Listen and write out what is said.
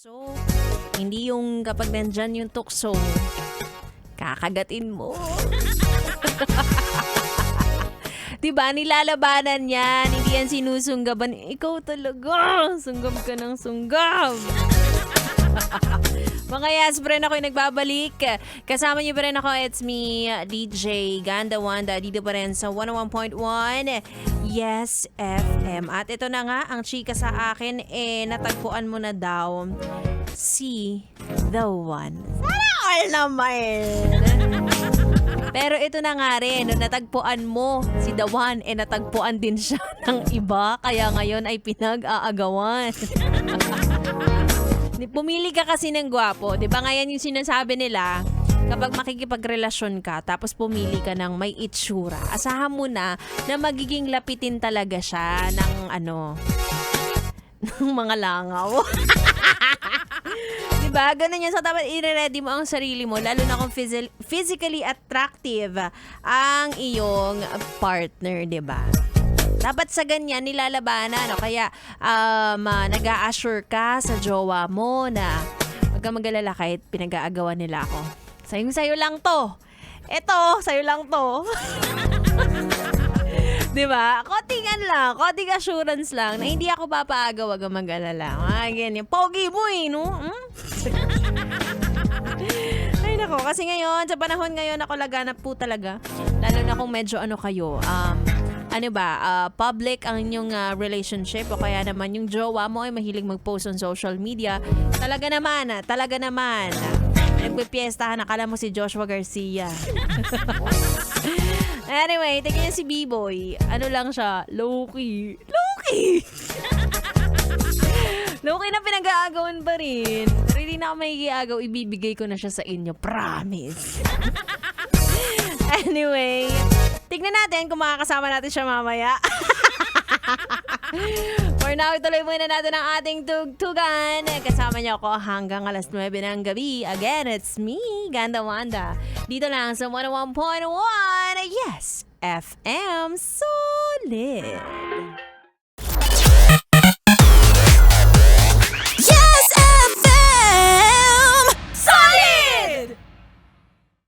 tukso. Hindi yung kapag nandyan yung tukso, kakagatin mo. Diba, nilalabanan yan. Hindi yan sinusunggaban. Ikaw talaga, sunggab ka ng sunggab. Mga yes, friend, ako yung nagbabalik. Kasama niyo pa rin ako, it's me, DJ Ganda Wanda, dito pa rin sa 101.1 Yes FM. At ito na nga, ang chika sa akin, natagpuan mo na daw si The One. Sana all naman. Pero ito na nga rin, nung natagpuan mo si The One, natagpuan din siya ng iba, kaya ngayon ay pinag-aagawan. Pumili ka kasi ng gwapo. Di ba ngayon yung sinasabi nila, kapag makikipagrelasyon ka, tapos pumili ka ng may itsura, asahan mo na magiging lapitin talaga siya ng ng mga langaw. Diba? Ganun yan. So, dapat i-ready mo ang sarili mo, lalo na kung physically attractive ang iyong partner, diba? Dapat sa ganyan nilalabanan, kaya nag-a-assure ka sa jowa mo na wag kang mag-alala kahit pinag-aagawan nila ako. Sayong-sayo lang to. Eto, sayo lang to. Diba? Konting assurance lang na hindi ako papaagaw, wag kang mag-alala. Ganyan. Pogi mo no? Ay nako, kasi ngayon, sa panahon ngayon, ako laganap po talaga. Lalo na kung medyo kayo, public ang inyong relationship o kaya naman yung jowa mo ay mahilig mag-post on social media. Talaga naman. Nagpipiestahan, akala mo si Joshua Garcia. Anyway, tingnan niya si B-Boy. Ano lang siya? Low-key. Low-key na pinag-aagawan pa rin. Pero hindi na ako mahigiagaw. Ibibigay ko na siya sa inyo. Promise. Anyway, tignan natin kung makakasama natin siya mamaya. For now, ituloy muna natin ang ating tugtugan. Kasama niyo ako hanggang alas 9 ng gabi. Again, it's me, Ganda Wanda. Dito lang sa 101.1 Yes FM Solid.